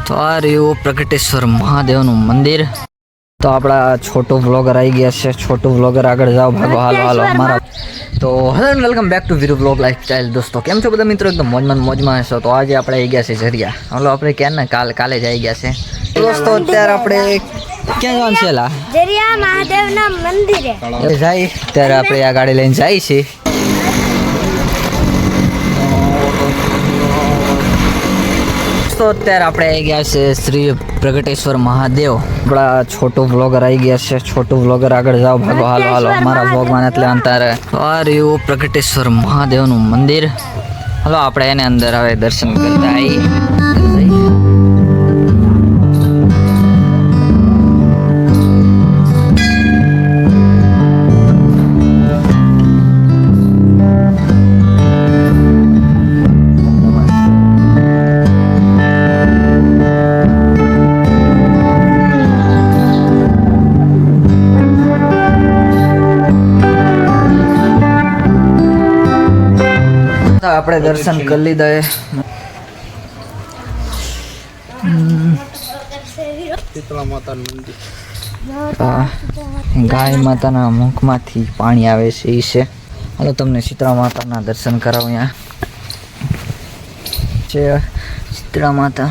તો આ રહ્યું પ્રગટેશ્વર મહાદેવનું મંદિર. તો આપણા છોટો વ્લોગર આવી ગયા છે. છોટો વ્લોગર આગળ જાઓ, ભાગો, હાલો અમારા. તો hello welcome back to Viru vlog lifestyle. દોસ્તો કેમ છો બધા મિત્રો? એકદમ મોજમાં હશો. તો આજે આપણે આવી ગયા છે ઝરિયા. હાલો આપણે ક્યાં ને કાલે જ આવી ગયા છે દોસ્તો. અત્યારે આપણે ક્યાં જવાનું છે? ઝરિયા મહાદેવના મંદિરે જાય. ત્યારે આપણે આ ગાડી લઈને જાય છે. તો અત્યારે આપણે આવી ગયા છે શ્રી પ્રગટેશ્વર મહાદેવ. આપણા છોટો વ્લોગર આવી ગયા છે. છોટો વ્લોગર આગળ જાઓ, ભાગો, હાલો અમારા વ્લોગમાં એટલે અંતરે આ રહ્યું પ્રગટેશ્વર મહાદેવનું મંદિર. હાલો આપણે એને અંદર હવે દર્શન કરતા આવી. આપણે દર્શન કરી લીધા. ગાય માતાના મુખમાંથી પાણી આવે છે એ છે. હાલો તમને શીતળા માતાના દર્શન કરાવો. અહીંયા છે શીતળા માતા.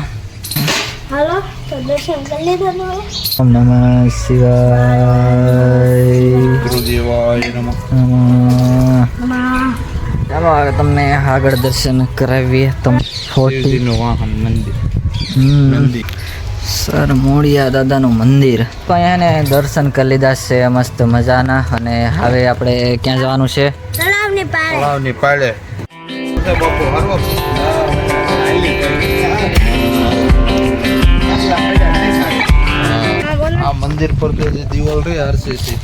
હાલો તો દર્શન કરી લીધા. ઓમ નમઃ શિવાય. ચાલો હવે તમને આગળ દર્શન કરાવીએ. વાહન મંદિર સર મોડિયા દાદાનું મંદિર. તો અહીંયા દર્શન કરી લીધા છે મસ્ત મજાના. અને હવે આપણે ક્યાં જવાનું છે? તળાવની પાળે. આ મંદિર પર જે દિવાલ રહી આરસીસી,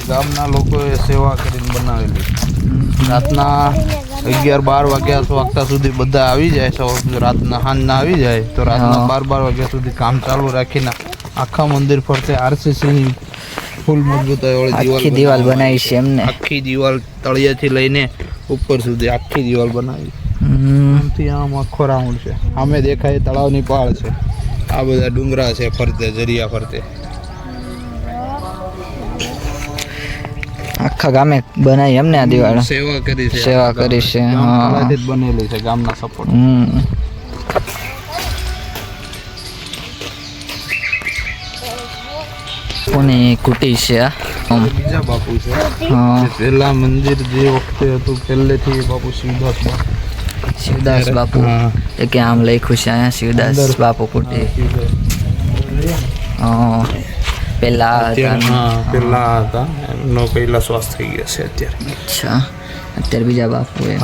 ગામના લોકોએ સેવા કરીને બનાવેલી. રાતના 11-12 વાગ્યા સુધી બધા આવી જાય. રાતના સાંજના આવી જાય તો રાતના 12 વાગ્યા સુધી કામ ચાલુ રાખીને આખા મંદિર ફરતે આરસીસીની ફૂલ મજબૂતાઈ દિવાલ બનાવી છે એમને. આખી દિવાલ તળિયેથી લઈને ઉપર સુધી આખી દિવાલ બનાવી. આમ આખો રાઉન્ડ છે. સામે દેખાય તળાવની પાળ છે. આ બધા ડુંગરા છે ફરતે, ઝરિયા ફરતે. આખા ગામે બનાવી એમને આ દિવાળ. સેવા કરી છે. બનેલી છે ગામના સપોર્ટ. કોની કુટી છે? બીજા બાપુ છે. પેલા મંદિર જે વખતે હતું પહેલેથી બાપુ શિવદાસ બાપુ. કે આમ લખ્યું છે અહીંયા શિવદાસ બાપુ કુટી. પેલા હતા એમનો પહેલા શ્વાસ થઈ ગયા છે અત્યારે. અચ્છા, અત્યારે બીજા બાપુ એમ.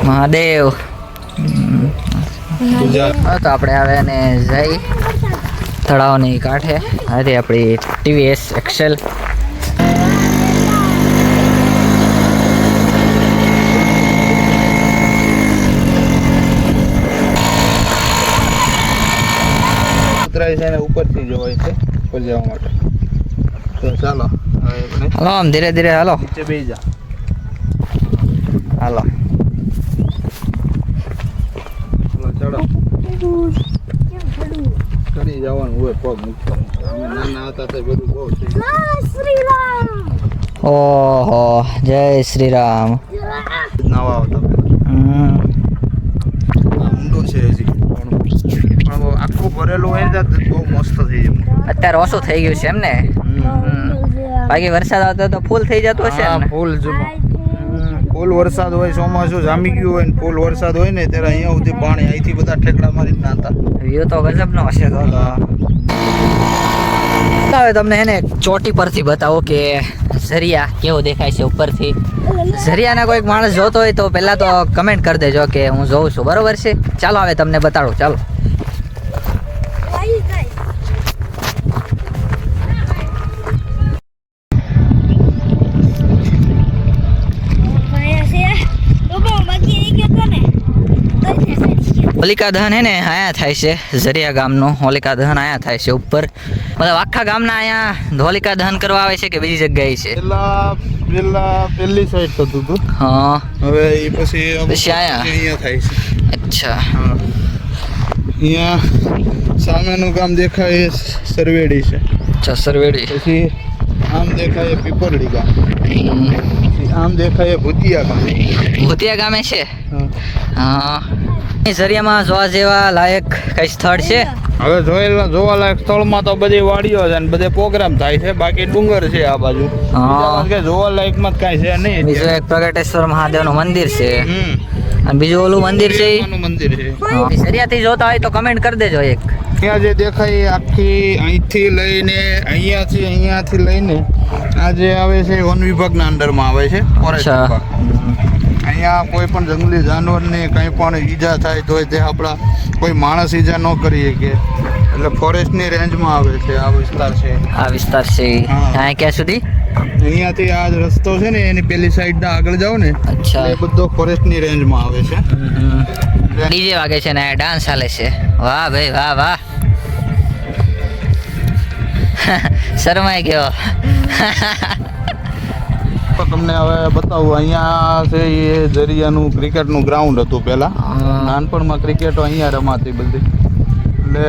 મહાદેવ. તો આપણે હવે ને જઈ તળાવની કાંઠે. અરે આપણી ટીવીએસ એક્સેલ. છે ને ઉપરથી જવાય છે ઉપર જવા માટે. તો ચાલો હાલો આમ ધીરે ધીરે હાલો. નીચે બેસી જા. હાલો ચડો. ચડી જવાનું હોય પગ મૂકવાનું. અમે નાના હતા તો બધું બહુ થઈ ગયું. ઓહો, જય શ્રી રામ. નવા આવતા ઊંડો છે હજી પણ આખું ભરેલું હોય ને બહુ મસ્ત થઈ જાય. અત્યારે ઓછું થઈ ગયું છે એમ ને? બાકી વરસાદ આવતો તો ફૂલ થઈ જતું હશે ને? ફૂલ વરસાદ હોય, ચોમાસું જામી ગયું હોય ને ફૂલ વરસાદ હોય ને ત્યારે અહીંયા સુધી પાણી અહીંથી બધા ઠેકડા મારી નાતા. વ્યૂ તો ગજબનો હશે. તો હવે તમને એને ચોટી પરથી બતાવો કે ઝરિયા કેવો દેખાય છે ઉપરથી. ઝરિયાના કોઈક માણસ જોતો હોય તો પહેલાં તો કમેન્ટ કરી દેજો કે હું જોઉં છું. બરોબર છે? ચાલો હવે તમને બતાડું. ચાલો હોલિકા દહન હે ને અહીંયા થાય છે ઝરિયા ગામનું હોલિકા દહન અહીંયા થાય છે ઉપર મતલબ આખા ગામના અહીંયા હોલિકા દહન કરવા આવે છે કે બીજી જગ્યાએ છે પહેલી સાઈડ થતું હતું હા હવે એ પછી અહીંયા થાય છે અચ્છા અહીંયા સામેનું ગામ દેખાય એ સરવેડી છે અચ્છા સરવેડી પછી આમ દેખાય એ પીપરડી ગામ પછી આમ દેખાય એ ભૂતિયા ગામ ભૂતિયા ગામે છે હા એ ઝરિયામાં જોવા જેવા લાયક કઈ સ્થળ છે હવે જોવાલાયક સ્થળમાં તો બધી વાડીઓ છે અને બધે પ્રોગ્રામ થાય છે બાકી ડુંગર છે આ બાજુ કે જોવાલાયકમાં કાંઈ છે નહીં બીજું એક પ્રગટેશ્વર મહાદેવનું મંદિર છે અને બીજું ઓલું મંદિર છે મંદિર છે ઝરિયાથી જોતા હોય તો કમેન્ટ કરી દેજો એક ત્યાં જે દેખાય આખી અહીંથી લઈને અહીંયાથી લઈને આ જે આવે છે વન વિભાગના અંડરમાં આવે છે ફોરેસ્ટ વિભાગ અહીંયા કોઈ પણ જંગલી જાનવરને કંઈ પણ ઈજા થાય તો તે આપણા કોઈ માણસ ઈજા ન કરી શકે એટલે ફોરેસ્ટની રેન્જમાં આવે છે આ વિસ્તાર છે અહીંયા ક્યાં સુધી અહીંયાથી આ રસ્તો છે ને એની પેલી સાઈડ આગળ જાવ ને અચ્છા એ બધો ફોરેસ્ટની રેન્જમાં આવે છે ડીજે વાગે છે ને ડાન્સ ચાલે છે વાહ ભાઈ વાહ વાહ શરમાઈ ગયો તમને હવે બતાવું અહીંયા છે એ ઝરિયાનું ક્રિકેટનું ગ્રાઉન્ડ હતું પહેલાં નાનપણમાં ક્રિકેટો અહીંયા રમાતી બધી એટલે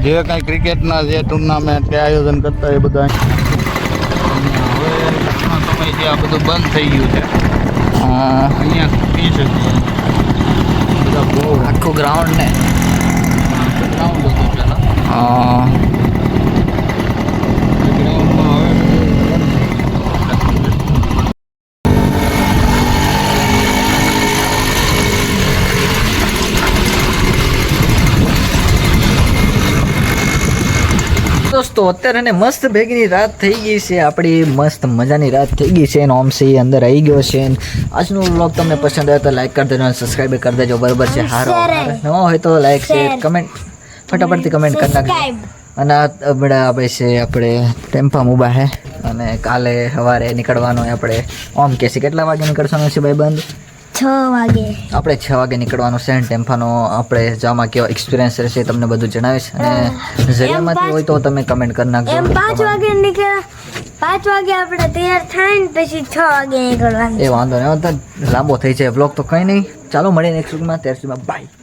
જે કાંઈ ક્રિકેટના જે ટુર્નામેન્ટ કે આયોજન કરતા એ બધા હવે સમયથી આ બધું બંધ થઈ ગયું છે અહીંયા પી શકીએ બધા બહુ આખું ગ્રાઉન્ડ ને ગ્રાઉન્ડ હતું પહેલાં ગ્રાઉન્ડમાં હવે દોસ્તો અત્યારે ને મસ્ત ભેગની રાત થઈ ગઈ છે આપણી મસ્ત મજાની રાત થઈ ગઈ છે અને ઓમ છે અંદર આવી ગયો છે આજનો વ્લોગ તમને પસંદ આવે તો લાઈક કરી દેજો અને સબસ્ક્રાઈબ કરી દેજો બરોબર છે હારો ન હોય તો લાઈક શેર કમેન્ટ ફટાફટથી કમેન્ટ કરી નાખજો અને આપણે છે આપણે ટેમ્પામાં ઊભા છે અને કાલે સવારે નીકળવાનો આપણે ઓમ કે છે કેટલા વાગે નીકળવાનું છે ભાઈબંધ 6 વાગે આપણે 6 વાગે નીકળવાનું છે ટેમ્પાનો આપણે જવામાં કેવો એક્સપિરિયન્સ રહેશે તમને બધું જણાવીશ અને ઝરિયામાંથી હોય તો તમે કમેન્ટ કરી નાખજો એમ 5 વાગે નીકળ્યા 5 વાગે આપણે તૈયાર થાય ને પછી 6 વાગે નીકળવાનું એ વાંધો નહીં લાંબો થઈ જાય બ્લોગ તો કંઈ નહીં ચાલો મળીએ નેક્સ્ટ વીકમાં ત્યાર સુધીમાં બાય